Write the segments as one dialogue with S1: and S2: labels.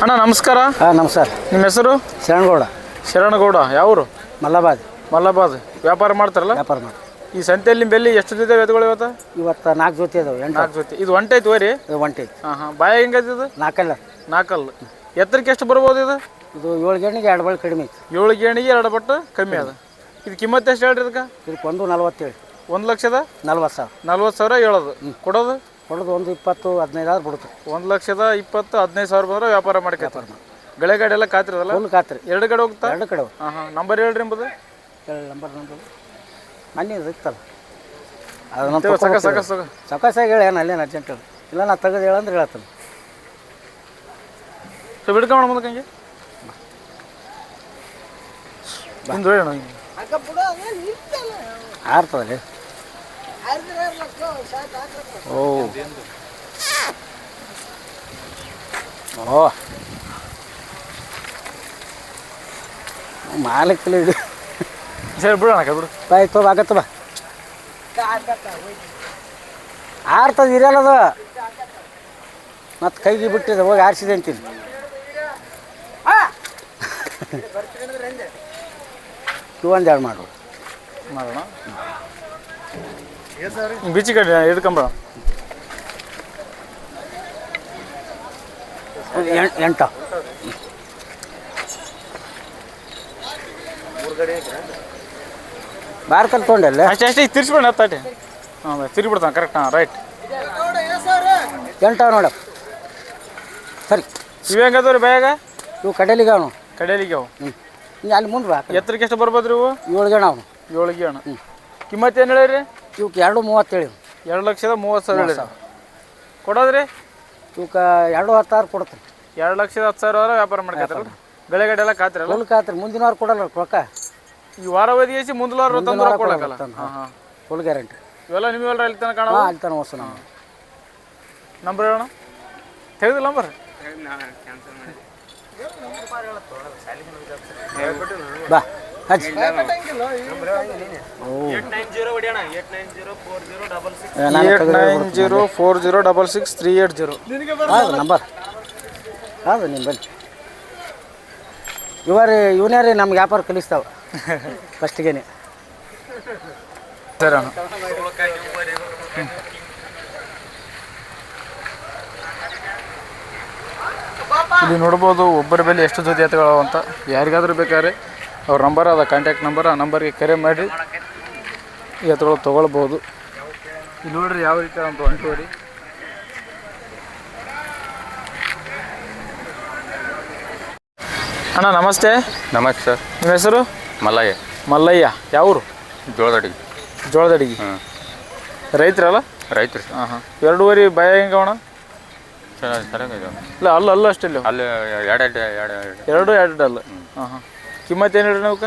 S1: ಅಣ್ಣ ನಮಸ್ಕಾರ.
S2: ನಮಸ್ಕಾರ.
S1: ನಿಮ್ಮ ಹೆಸರು?
S2: ಶರಣಗೌಡ.
S1: ಶರಣಗೌಡ. ಯಾವರು?
S2: ಮಲ್ಲಬಾದ್.
S1: ಮಲ್ಲಬಾದ್. ವ್ಯಾಪಾರ ಮಾಡ್ತಾರಲ್ಲ?
S2: ವ್ಯಾಪಾರ ಮಾಡಿ.
S1: ಈ ಸಂತೆಯಲ್ಲಿ ನಿಮ್ಮ ಬೆಲ್ಲಿ ಎಷ್ಟು ಜೊತೆ ಎತ್ತುಗಳು ಇವತ್ತು?
S2: 4 ಜೊತೆ ಇದಾವೆ.
S1: 4 ಜೊತೆ. ಇದು ಒಂಟೈತೆ ಹೋರಿ?
S2: ಇದು ಒಂಟೈತೆ.
S1: ಬಾಯ ಹೆಂಗೈತೆ ಇದು?
S2: 4
S1: 4 ಎತ್ತರಕ್ಕೆ ಎಷ್ಟು ಬರ್ಬೋದು ಇದು?
S2: ಇದು 7 ಗೇಣಿಗೆ 2 ಬಳಿ ಕಡಿಮೆ ಐತಿ.
S1: 7 ಗೇಣಿಗೆ 2 ಪಟ್ಟು ಕಮ್ಮಿ ಅದ. ಇದು ಕಿಮ್ಮತ್ತು ಎಷ್ಟು ಹೇಳ್ರಿ ಇದಕ್ಕೆ?
S2: ಇದಕ್ಕೆ 1,47.
S1: 1,40,000.
S2: 40,000.
S1: 40,000 ಹೇಳೋದು. ಕೊಡೋದು?
S2: ಕೊಡೋದು 1,20, 15 ಆದ್ರೆ ಬಿಡುತ್ತೆ.
S1: 1,20,000, 15,000 ಬಂದ್ರೆ ವ್ಯಾಪಾರ ಮಾಡ್ಕೊತಾರೆ. ಗಳೆ ಗಾಡಿ ಎಲ್ಲ ಖಾತ್ರಿ ಅದಲ್ಲ?
S2: ಫುಲ್ ಖಾತ್ರಿ.
S1: 2 ಕಡೆ ಹೋಗ್ತಾ?
S2: 2 ಕಡೆ.
S1: ನಂಬರ್ ಹೇಳ್ರಿ ಎಂಬುದು?
S2: ನಂಬರ್ ಮನೆ ಇತ್ತಲ್ಲ ಅದನ್ನ ಸಕಾಸಾಗಿ ಹೇಳಿ. ಏನು ಅಲ್ಲೇನು ಅರ್ಜೆಂಟ್ ಹೇಳಿ. ಇಲ್ಲ ನಾ ತೆಗೆದು ಹೇಳಂದ್ರೆ ಹೇಳ್ತಾನೆ.
S1: ಬಿಡ್ಕೊಂಡ ಮುಂದಕ್ಕೆ ಹಂಗೆ ಹಿಂದೆ ಹೇಳೋಣ. ಹಿಂಗೆ
S2: ಆರ್ತದಲ್ಲಿ. ಓ ಮಾಲಕ್ಕಲ್ಲಿ ಇಡು.
S1: ಸರಿ ಬಿಡೋಣ ಬಿಡು.
S2: ಬಾಯ್ ತೋ ಆಗತ್ತ ಬಾ. ಆರ್ತದ ಇರಲ್ಲದ ಮತ್ತು ಕೈಗೆ ಬಿಟ್ಟಿದೆ. ಹೋಗಿ ಆರಿಸಿದೆ ಅಂತೀನಿ. ಇವೊಂದು ಮಾಡೋಣ.
S1: ಬೀಚಿ ಕಡೆ ಹಿಡ್ಕೊಂಬ.
S2: 8 ಬಾರ್ಕಲ್ ತೊಗೊಂಡಲ್ಲ
S1: ಅಷ್ಟೇ ಅಷ್ಟೇ ತಿರ್ಸ್ಬಿಡ ತಾಟಿ. ತಿರುಗಿ ಬಿಡ್ತಾನೆ ಕರೆಕ್ಟ್. ರೈಟ್.
S2: 8 ನೋಡ. ಸರಿ.
S1: ಇವು ಹೆಂಗದವ್ರಿ ಬ್ಯಾಗ?
S2: ಇವು ಕಡೆಯಲಿಗೆ ಅವನು.
S1: ಕಡೆಯಲಿಗೆ ಅವು.
S2: ಅಲ್ಲಿ ಮುಂದೆ ಬಾ.
S1: ಎತ್ತರಕ್ಕೆ ಎಷ್ಟು ಬರ್ಬೋದು ರೀ ಇವು?
S2: 7 ಗೇಣ ಅವನು.
S1: 7 ಗೇಣ. ಕಿಮ್ಮತ್ತು ಏನು ಹೇಳಿರಿ?
S2: ಇವಕ್ಕೆ 2,30
S1: 2,30,000 ಹೇಳಿರಿ. ಕೊಡೋದ್ರಿ?
S2: ಇವಕ್ಕೆ 2,10,000 ಕೊಡ್ತೀನಿ.
S1: 2,10,000 ವ್ಯಾಪಾರ ಮಾಡ್ಕೊತಾರಲ್ಲ? ಗಳೆ ಗಡೆ ಎಲ್ಲ ಖಾತ್ರಿ
S2: ಫುಲ್ ಖಾತ್ರಿ. ಮುಂದಿನ ವಾರ ಕೊಡಲ್ಲ ರೊಕ್ಕ.
S1: ಈ ವಾರ ಒದಗಿಸಿ ಮುಂದಿನ ವಾರ ತಂದು ಕೊಡಕ್ಕಲ್ಲ?
S2: Full guarantee.
S1: ಇವೆಲ್ಲ ನಿಮಗೆಲ್ಲ ಅಲ್ಲಿ ತನಕ ಕಾಣ?
S2: ಅಲ್ಲಿ ತನಕ ಹೊಸ.
S1: ನಂಬರ್ ಹೇಳೋಣ. ತೆಗೆದಿಲ್ಲ ನಂಬರ್?
S2: ಬಾ ಹಚ್ಚಿ.
S1: 8904066380
S2: ನಂಬರ್. ಹೌದು ನಿಮ್ಮ ಬನ್ನಿ. ಇವನೇ ರೀ ನಮ್ಗೆ ವ್ಯಾಪಾರ ಕಲಿಸ್ತಾವ ಫಸ್ಟಿಗೇನೆ.
S1: ಸರಿ ಅಣ್ಣ. ಇಲ್ಲಿ ನೋಡ್ಬೋದು ಒಬ್ಬರ ಬೆಲೆ ಎಷ್ಟು ಜೊತೆ ಎತ್ತುಗಳು ಅಂತ. ಯಾರಿಗಾದ್ರೂ ಬೇಕಾದ್ರೆ ಅವ್ರ ನಂಬರ್ ಅದ, ಕಾಂಟ್ಯಾಕ್ಟ್ ನಂಬರ್. ಆ ನಂಬರ್ಗೆ ಕರೆ ಮಾಡಿ ಎತ್ತುಗಳು ತೊಗೊಳ್ಬೋದು. ಇಲ್ಲಿ ನೋಡ್ರಿ ಯಾವ ರೀತಿ ಅಂತ ಹೊಂಟೋರಿ. ಅಣ್ಣ ನಮಸ್ತೆ.
S3: ನಮಸ್ತೆ ಸರ್.
S1: ನಿಮ್ಮ ಹೆಸರು?
S3: ಮಲ್ಲಯ್ಯ.
S1: ಮಲ್ಲಯ್ಯ. ಯಾವರು?
S3: ಜೋಳದಡಿಗೆ.
S1: ಜೋಳದಡಿಗೆ. ರೈತರಲ್ಲ?
S3: ರೈತರು.
S1: 2.5 ಭಯ ಹೆಂಗವಣ?
S3: ಚೆನ್ನಾಗಿದೆ.
S1: ಇಲ್ಲ ಅಲ್ಲ ಅಷ್ಟಿಲ್ಲ.
S3: ಅಲ್ಲಿ
S1: 2 ಅಲ್ಲ. ಕಿಮ್ಮತ್ತು ಏನು ಹೇಳಿರಿ ನೀವು?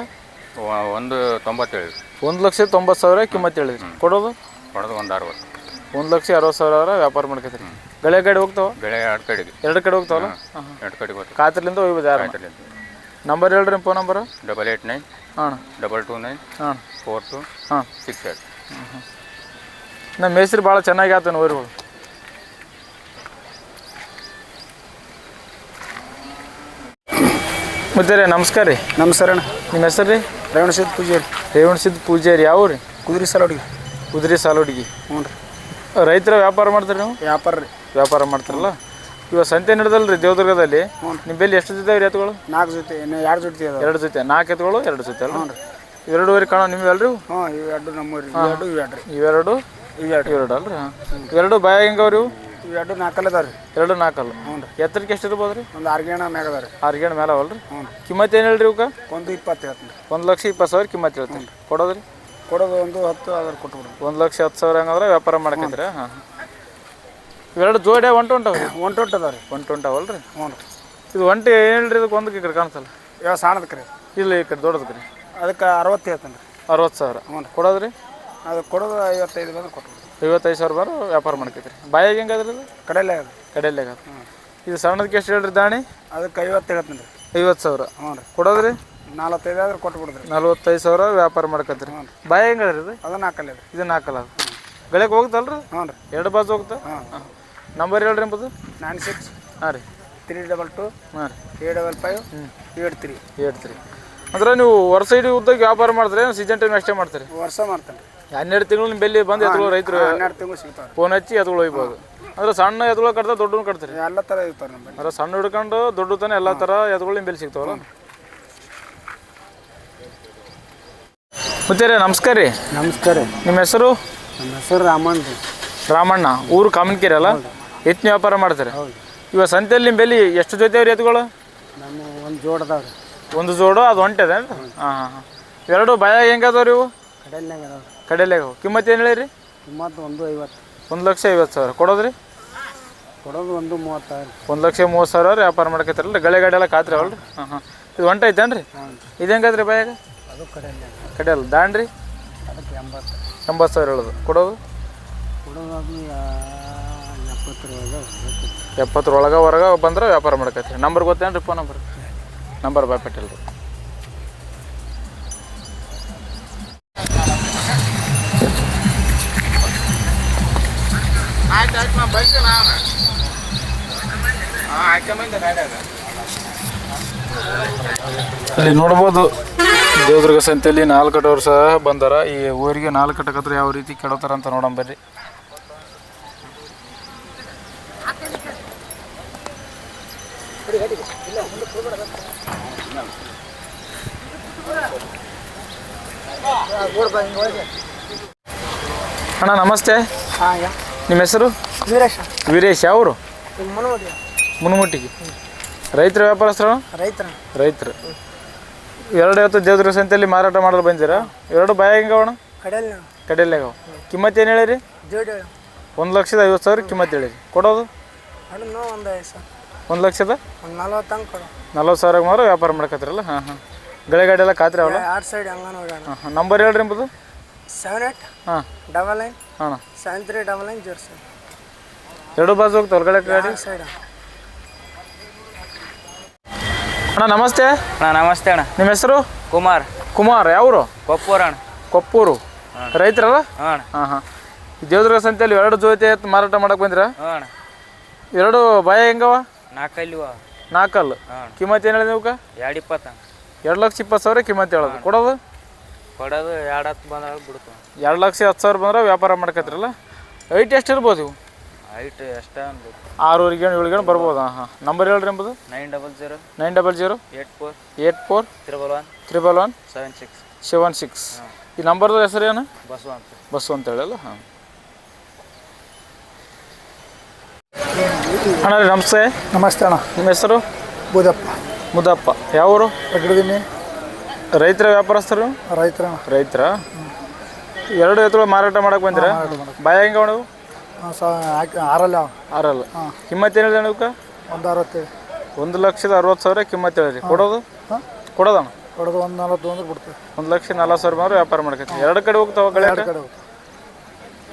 S3: 1,97.
S1: 1,90,000 ಕಿಮ್ಮತ್ತು ಹೇಳಿದ್ರಿ. ಕೊಡೋದು?
S3: ಕೊಡೋದು 1,60.
S1: 1,60,000 ವ್ಯಾಪಾರ ಮಾಡ್ಕೊತೀರಿ. ಗಳೆ ಗಾಡಿ ಹೋಗ್ತಾವ?
S3: ಬೆಳೆ 2 ಕಡೆಗೆ.
S1: 2 ಕಡೆ ಹೋಗ್ತಾವಲ್ಲ?
S3: 2 ಕಡೆಗೆ ಹೋಗ್ತಾವೆ.
S1: ಖಾತ್ರಿಲಿಂದ ಹೋಗ್ಬೋದು ಯಾರು? ನಂಬರ್ ಹೇಳ್ರಿ. Phone number?
S3: 889 229 42 68.
S1: ನಮ್ಮ ಹೆಸ್ರು ಭಾಳ ಚೆನ್ನಾಗಿ ಆತನ ಊರುಗಳು. ಮತ್ತೆ ರೀ ನಮಸ್ಕಾರ ರೀ.
S2: ನಮಸ್ಕಾರ ಅಣ್ಣ.
S1: ನಿಮ್ಮ ಹೆಸರು ರೀ?
S2: ರೇವಣಸಿದ್ದ ಪೂಜಾರಿ.
S1: ರೇವಣಸಿದ್ದ ಪೂಜಾರಿ. ಯಾವ ರೀ?
S2: ಕುದುರೆ ಸಾಲೋಡಿಗೆ.
S1: ಕುದುರೆ ಸಾಲೋಡಿಗೆ.
S2: ಹ್ಞೂ ರೀ.
S1: ರೈತರ ವ್ಯಾಪಾರ ಮಾಡ್ತೀರಿ ನೀವು?
S2: ವ್ಯಾಪಾರ ರೀ.
S1: ವ್ಯಾಪಾರ ಮಾಡ್ತಾರಲ್ಲ? ಇವಾಗ ಸಂತೆ ನಡೆದಲ್ಲ ರೀ ದೇವದುರ್ಗದಲ್ಲಿ. ನಿಮ್ಮ ಬೆಲೆ ಎಷ್ಟು ಜೊತೆ ಅವ್ರಿ ಎತ್ತುಗಳು?
S2: 4 ಜೊತೆ. 2 ಜೊತೆ ಅದಾವೆ.
S1: 2 ಜೊತೆ. 4 ಎತ್ತುಗಳು 2 ಜೊತೆ ಅಲ್ಲ?
S2: ಹ್ಞೂ ರೀ.
S1: 2.5 ಕಾಣೋ ನಿಮ್ಗೆ ಅಲ್ರಿ?
S2: ಹ್ಞೂ ಇವೆರಡು ನಮ್ಮೂರಿ.
S1: ಇವೆರಡು ಅಲ್ರಿ? ಇವೆರಡು ಬಾಯಾಗ ಹೆಂಗವ್ರಿ ಇವು?
S2: ಇವೆರಡು 4 ಅದಾವೆ ರೀ.
S1: 2 4 ಅಲ್ಲ?
S2: ಹ್ಞೂ ರೀ.
S1: ಎತ್ತರಕ್ಕೆ ಎಷ್ಟು ಇರ್ಬೋದು ರೀ?
S2: ಒಂದು 6 ಗೇಣ ಮ್ಯಾಗ ಅದಾವೆ ರೀ.
S1: 6 ಗೇಣ ಮೇಲೆ ಅವಲ್ರಿ?
S2: ಹ್ಞೂ.
S1: ಕಿಮ್ಮತ್ತು ಏನು ಹೇಳ್ರಿ ಇವಕ್ಕೆ?
S2: 1,20 ಹೇಳ್ತೀನಿ.
S1: 1,20,000 ಕಿಮ್ಮತ್ತು ಹೇಳ್ತೀನಿ. ಕೊಡೋದ್ರಿ?
S2: ಕೊಡೋದು 1,10 ಅದ್ರ ಕೊಟ್ಬಿಡ್ರಿ.
S1: 1,10,000 ಹಂಗಂದ್ರೆ ವ್ಯಾಪಾರ ಮಾಡಕತ್ತೀರ? ಇವೆರಡು ಜೋಡಿ ಒಂಟೊಂಟವ್ರಿ?
S2: ಒಂಟೊಂಟದಾವೆ ರೀ.
S1: ಒಂಟೊಂಟವಲ್ರಿ?
S2: ಹ್ಞೂ ರೀ.
S1: ಇದು ಒಂಟಿ ಏನು ಹೇಳ್ರಿ? ಇದಕ್ಕೆ ಒಂದಕ್ಕೆ ಈ ಕಡೆ ಕಾಣಿಸಲ್ಲ.
S2: ಯಾವ ಸಣ್ಣದಕ್ಕೆ ರೀ?
S1: ಇಲ್ಲ ಈ ಕಡೆ ದೊಡ್ಡದಕ್ಕೆ ರೀ.
S2: ಅದಕ್ಕೆ 60 ಹೇಳ್ತೀನಿ ರೀ.
S1: 60,000.
S2: ಹ್ಞೂ ರೀ.
S1: ಕೊಡೋದ್ರಿ?
S2: ಅದು ಕೊಡೋದು 55 ಬಂದ್ರೆ ಕೊಟ್ಬಿಡ್ರಿ.
S1: 55,000 ಬರೋ ವ್ಯಾಪಾರ ಮಾಡ್ಕೈತ್ರಿ. ಬಾಯಾಗ ಹೆಂಗಾದ್ರಿ ಅದು?
S2: ಕಡೆಯಲ್ಲೇ ಅದು.
S1: ಕಡೆಯಲ್ಲೇ ಅದು. ಇದು ಸಣ್ಣದಕ್ಕೆ ಎಷ್ಟು ಹೇಳ್ರಿ ದಾಣಿ?
S2: ಅದಕ್ಕೆ 50 ಹೇಳ್ತೀನಿ ರೀ.
S1: 50,000.
S2: ಹ್ಞೂ ರೀ.
S1: ಕೊಡೋದ್ರಿ?
S2: 45 ಆದ್ರೆ ಕೊಟ್ಬಿಡ್ರಿ.
S1: 45,000 ವ್ಯಾಪಾರ ಮಾಡ್ಕತ್ರಿ. ಬಾಯ ಹೆಂಗದ್ರಿ ಇದು?
S2: ಅದು 4 ರೀ.
S1: ಇದು 4 ಅದು. ಗಳಕ್ಕೆ ಹೋಗುತ್ತಲ್ರಿ?
S2: ಹ್ಞೂ ರೀ.
S1: 2 ಬಾಜು ಹೋಗ್ತಾ? ನಂಬರ್ ಹೇಳ್ರಿ ಎಂಬುದು?
S2: 96.
S1: ಹಾಂ ರೀ.
S2: 322
S1: ಹಾಂ
S2: 855 83.
S1: 83. ಅಂದ್ರೆ ನೀವು ವರ್ಷ ಇಡೀ ಉದ್ದಕ್ಕೆ ವ್ಯಾಪಾರ ಮಾಡ್ತಾರೆ ಸೀಸನ್ ಟೈಮ್ ಅಷ್ಟೇ ಮಾಡ್ತಾರೆ?
S2: ವರ್ಷ ಮಾಡ್ತಾನೆ.
S1: 12 ತಿಂಗಳು ನಿಮ್ಮ ಬೆಲ್ಲಿ ಬಂದು ಎತ್ತುಗಳು ರೈತರು
S2: 12 ತಿಂಗಳು ಸಿಗ್ತಾವೆ.
S1: ಫೋನ್ ಹಚ್ಚಿ ಎತ್ತುಗಳು ಒಯ್ಬೋದು. ಅಂದ್ರೆ ಸಣ್ಣ ಎತ್ತುಗಳು ಕಟ್ತಾರೆ, ದೊಡ್ಡನು ಕಟ್ತಾರೆ?
S2: ಎಲ್ಲ ಥರ ಇರ್ತಾರೆ ನಮ್ಮ
S1: ಅಂದ್ರೆ ಸಣ್ಣ ಹಿಡ್ಕೊಂಡು ದೊಡ್ಡ ತಾನೆ ಎಲ್ಲ ಥರ ಎತ್ತುಗಳು ನಿಮ್ಮ ಬೆಲ್ಲಿ ಸಿಗ್ತಾವಲ್ಲ? ಮತ್ತೆ ನಮಸ್ಕಾರ ರೀ.
S2: ನಮಸ್ಕಾರ.
S1: ನಿಮ್ಮ ಹೆಸರು?
S2: ನಮ್ಮ ಹೆಸರು ರಾಮಣ್ಣ ರೀ.
S1: ರಾಮಣ್ಣ, ಊರು ಕಾಮನ್ಕೆರೆ ಅಲ್ಲ? ಎತ್ತಿನ ವ್ಯಾಪಾರ ಮಾಡ್ತಾರೆ. ಇವಾಗ ಸಂತೆಯಲ್ಲಿ ನಿಮ್ಮ ಬೆಲ್ಲಿ ಎಷ್ಟು ಜೊತೆ ಅವ್ರಿ ಎತ್ತುಗಳು?
S2: ನಮ್ಮ ಒಂದು ಜೋಡ್ ಅದಾವ್ರಿ.
S1: ಒಂದು ಜೋಡು ಅದು ಹೊಂಟದ? ಹಾಂ ಹಾಂ. ಎರಡು ಬಾಯಾಗ ಹೆಂಗೆ ಅದಾವ್ರಿ ಇವು?
S2: ಕಡೆಯಲ್ನಾಗ ಅದಾವ್ರಿ.
S1: ಕಡೆಯಲ್ಲಾಗ ಕಿಮ್ಮತ್ತು ಏನು ಹೇಳಿರಿ?
S2: ಕಿಮ್ಮತ್ತು 150.
S1: 1,50,000 ಕೊಡೋದ್ರಿ?
S2: ಕೊಡೋದು 130,000.
S1: 1,30,000 ವ್ಯಾಪಾರ ಮಾಡ್ಕೈತಾರಲ್ಲ? ಗಳೆ ಗಾಡಿ ಎಲ್ಲ ಖಾತ್ರಿ ಅವಲ್ರಿ? ಹಾಂ ಹಾಂ. ಇದು ಹೊಂಟೈತೇನು ರೀ? ಇದು ಹೆಂಗದ್ರಿ ಬಾಯಾಗ?
S2: ಅದು ಕಡೆಯಲ್ನಾಗ.
S1: ಕಡೆಯಲ್ಲ ದಾಂಡ್ರಿ?
S2: ಅದಕ್ಕೆ 80.
S1: 80,000 ಹೇಳೋದು. ಕೊಡೋದು?
S2: ಕೊಡೋದು ಅದು 70
S1: 70 ಹೊರಗೆ ಬಂದ್ರೆ ವ್ಯಾಪಾರ ಮಾಡ್ಕೈತ್ರಿ. ನಂಬರ್ ಗೊತ್ತೇನು ರೀ? ಫೋನ್ ನಂಬರ್ ಬಾಯ್ಪಟ್ಟಿಲ್ಲ ರೀ. ಇಲ್ಲಿ ನೋಡ್ಬೋದು ದೇವದುರ್ಗ ಸಂತೆಯಲ್ಲಿ 4 ಕಟ್ಟೋರು ಸಹ ಬಂದಾರ. ಈ ಊರಿಗೆ 4 ಕಟ್ಟಕತ್ರ ಯಾವ ರೀತಿ ಕೆಡೋತಾರ ಅಂತ ನೋಡೋಣ ಬರ್ರಿ. ಅಣ್ಣ ನಮಸ್ತೆ. ನಿಮ್ಮ ಹೆಸರು?
S2: ವೀರೇಶ.
S1: ವೀರೇಶ್. ಅವರು
S2: ಮುನವಡಿ
S1: ಮುನ್ಮುಟ್ಟಿಗೆ ರೈತರ ವ್ಯಾಪಾರಸ್ಥರು? ರೈತರು. ಎರಡು ಇವತ್ತು ದೇವದುರ್ಗ ಸಂತೆಯಲ್ಲಿ ಮಾರಾಟ ಮಾಡಲು ಬಂದಿರಾ? ಎರಡು ಬಾಯ ಹೆಂಗವಣ? ಕಡೆಯಲ್ಲಾಗ. ಕಿಮ್ಮತ್ತು ಏನು ಹೇಳಿರಿ? 1,50,000 ಕಿಮ್ಮತ್ತು ಹೇಳಿರಿ. ಕೊಡೋದು? 1,40,000 ಮಾರು ವ್ಯಾಪಾರ ಮಾಡ್ಕತ್ತಿರಲ್ಲ? ಹಾಂ ಹಾಂ. ಗಳೆ ಗಾಡಿ ಎಲ್ಲ ಖಾತ್ರಿ ಅವಲ್ಲ? ಹಾಂ ಹಾಂ. ನಂಬರ್ ಹೇಳ್ರಿ ಎಂಬುದು?
S2: 78
S1: ಹಾಂ
S2: 99
S1: ಹಾಂ
S2: 739907.
S1: ಎರಡು ಬಾಜು ಹೋಗ್ತಾವ ಗಳೆ ಗಾಡಿ? ಅಣ್ಣ ನಮಸ್ತೆ.
S4: ಅಣ್ಣ ನಮಸ್ತೆ ಅಣ್ಣ.
S1: ನಿಮ್ಮ ಹೆಸರು?
S4: ಕುಮಾರ್.
S1: ಕುಮಾರ್. ಯಾವರು?
S4: ಕೊಪ್ಪೂರು ಅಣ್ಣ.
S1: ಕೊಪ್ಪೂರು. ರೈತರಲ್ಲ?
S4: ಹಾಂ
S1: ಹಾಂ ಹಾಂ. ದೇವದುರ್ಗ ಸಂತೆಯಲ್ಲಿ ಎರಡು ಜೊತೆ ಮಾರಾಟ ಮಾಡಕ್ಕೆ ಬಂದಿರಾ?
S4: ಹಾಂ ಅಣ್ಣ.
S1: ಎರಡು ಬಾಯ ಹೆಂಗವ?
S4: 4 ಅಲ್ಲಿವ.
S1: 4 ಕಿಮ್ಮತ್ತು ಏನು ಹೇಳಿದೆ ಇವಕ್ಕೆ?
S4: 220.
S1: 2,20,000 ಕಿಮ್ಮತ್ತು ಹೇಳೋದು. ಕೊಡೋದು?
S4: ಕೊಡೋದು 210 ಬಂದಾಗ ಬಿಡ್ತು.
S1: 2,10,000 ಬಂದ್ರೆ ವ್ಯಾಪಾರ ಮಾಡ್ಕತ್ತಿರಲ್ಲ? ಹೈಟ್ ಎಷ್ಟು ಇರ್ಬೋದು ಇವು?
S4: ಹೈಟ್ ಎಷ್ಟ ಅನ್ಬೋದು?
S1: 6 7 ಬರ್ಬೋದು. ಹಾಂ ಹಾಂ. ನಂಬರ್ ಹೇಳ್ರಿ ಎಂಬುದು?
S4: 900
S1: 84 111
S4: 76.
S1: ಈ ನಂಬರ್ದು ಹೆಸರು ಏನು?
S4: ಬಸ್ಸು
S1: ಅಂತ ಹೇಳಲ್ಲ? ಹಾಂ ಅಣ್ಣ ರೀ ನಮಸ್ತೆ.
S2: ನಮಸ್ತೆ ಅಣ್ಣ.
S1: ನಿಮ್ಮ ಹೆಸರು? ಮುದಪ್ಪ. ಯಾವರು?
S2: ಅಗ್ರದಿನಿ.
S1: ರೈತರ ವ್ಯಾಪಾರಸ್ಥರು? ರೈತರ. ಎರಡು ಎತ್ತುಗಳು ಮಾರಾಟ ಮಾಡಕ್ಕೆ ಬಂದಿರಾ? ಬಾಯ ಹೆಂಗೆ ಅವು? 6 ಕಿಮ್ಮತ್ತು ಏನು ಹೇಳಿದೆ ಇವಕ್ಕೆ? 1,60,000 ಕಿಮ್ಮತ್ತು ಹೇಳಿರಿ. ಕೊಡೋದು? ಕೊಡೋದಣ್ಣ?
S2: ಕೊಡೋದು 140 ಬಿಡ್ತೀವಿ.
S1: 1,40,000 ಮಾರು ವ್ಯಾಪಾರ ಮಾಡ್ಕೈತಿ. ಎರಡು ಕಡೆ ಹೋಗ್ತಾವ ಗಳೆ?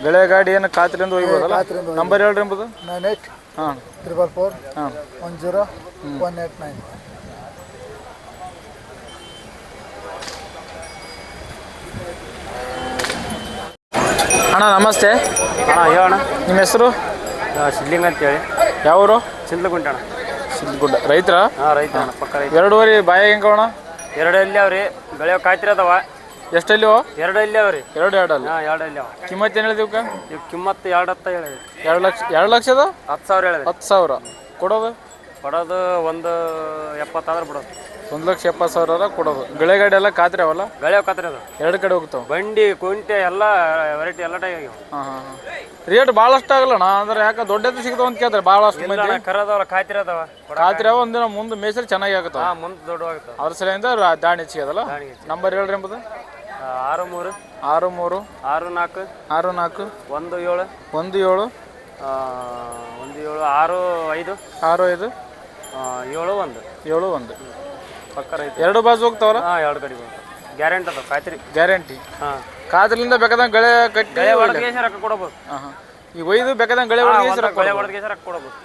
S1: ಗಳೆ ಗಾಡಿ ಏನು ಖಾತ್ರಿಯಿಂದ ಹೋಗ್ಬೋದಲ್ಲ? ನಂಬರ್ ಹೇಳ್ರಿ ಎಂಬುದು?
S2: 98
S1: ಹಾಂ
S2: 444
S1: ಹಾಂ
S2: 10 189.
S1: ಅಣ್ಣ ನಮಸ್ತೆ.
S4: ಅಣ್ಣ ಹೇಳಣ್ಣ.
S1: ನಿಮ್ಮ ಹೆಸರು?
S4: ಸಿದ್ಲಿಂಗ ಅಂತೇಳಿ.
S1: ಯಾವರು?
S4: ಚಿಂತಲಗುಂಟ ಅಣ್ಣ.
S1: ಸಿದ್ಗುಡ್ಡ. ರೈತರ?
S4: ಹಾಂ ರೈತ ಅಣ್ಣ. ಪಕ್ಕ ರೈತ.
S1: 2 ಬಾಯ ಹೆಂಗವಣ?
S4: 2 ಇಲ್ಲಿ ಅವ್ರಿ. ಬೆಳೆಯೋ ಕಾಯ್ತಿರೋದವ.
S1: ಎಷ್ಟಲ್ಲಿ?
S4: 2 ಇಲ್ಲಿ ಅವ್ರಿ.
S1: 2 ಅಲ್ಲಿ.
S4: ಹಾಂ 2 ಇಲ್ಲಿ ಅವ.
S1: ಕಿಮ್ಮತ್ತು ಏನು ಹೇಳಿದೆ ಇವಕ್ಕೆ?
S4: ಇವ್ ಕಿಮ್ಮತ್ತು 210 ಹೇಳಿದ್ರಿ.
S1: 2,00,000
S4: 10,000 ಹೇಳಿದ್ರಿ.
S1: 10,000. ಕೊಡೋದು?
S4: ಕೊಡೋದು 170 ಆದ್ರೆ ಬಿಡೋದು.
S1: 1,70,000 ಕೊಡೋದು. ಗಳೆ ಗಾಡಿ ಎಲ್ಲ ಖಾತ್ರಿ ಅವಲ್ಲ?
S4: ಬೆಳೆಯೋ ಕಾತ್ರಿ ಅದು.
S1: ಎರಡು ಕಡೆ ಹೋಗ್ತಾವ.
S4: ಬಂಡಿ ಕುಂಟೆ ಎಲ್ಲ ವೆರೈಟಿ ಎಲ್ಲ ಟೈಪ್ ಆಗ್ಯಾವ.
S1: ಹಾಂ ಹಾಂ ಹಾಂ. ರೇಟ್ ಭಾಳಷ್ಟು ಆಗಲ್ಲಣ್ಣ. ಅಂದ್ರೆ ಯಾಕೆ ದೊಡ್ಡದು ಸಿಗ್ತಾವ ಅಂತ ಕೇಳ್ತಾರೆ ಭಾಳಷ್ಟು ಮಂದಿ.
S4: ಕರದವಲ್ಲ ಕಾಯ್ತಿರೋದವ.
S1: ಖಾತ್ರಿ ಅವ ಒಂದಿನ ಮುಂದೆ ಮೇಸರಿ ಚೆನ್ನಾಗಿ ಆಗುತ್ತಾವ.
S4: ಹಾಂ ಮುಂದೆ ದೊಡ್ಡವಾಗುತ್ತಾವ.
S1: ಅದ್ರ ಸಲಿಂದ ದಾಣಿ ಹೆಚ್ಚಿಗೆ ಅದಲ್ಲ? ನಂಬರ್ ಹೇಳ್ರಿ ಎಂಬುದು?
S4: 63
S1: 64
S4: 64
S1: 17
S4: 17
S1: 17
S4: 65
S1: 65
S4: 71
S1: 71.
S4: ಪಕ್ಕ ರೈತ.
S1: ಎರಡು ಬಾಜು ಹೋಗ್ತಾವಲ್ಲ?
S4: ಹಾಂ 2 ಕಡೆ ಗ್ಯಾರಂಟಿ ಅದ ಕಾಯ್ತಿರಿ.
S1: ಗ್ಯಾರಂಟಿ.
S4: ಹಾಂ
S1: ಕಾದ್ರಿಂದ ಬೇಕಾದಂಗೆ ಗಳೆ ಕಟ್ಟಿ
S4: ಹೊಡೆದ್ಗೇಸ ರೊಕ್ಕ ಕೊಡಬಹುದು.
S1: ಹಾಂ ಹಾಂ. ಈಗ ಒಯ್ದು ಬೇಕಾದಂಗೆ ಗಳೆ ಹೊಡೆದ್ಗೇಸ
S4: ಗಳೆ ಹೊಡೆದ್ಗೇಸ ರೊಕ್ಕ ಕೊಡಬಹುದು.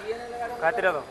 S4: ಕಾಯ್ತಿರಿ ಅದು.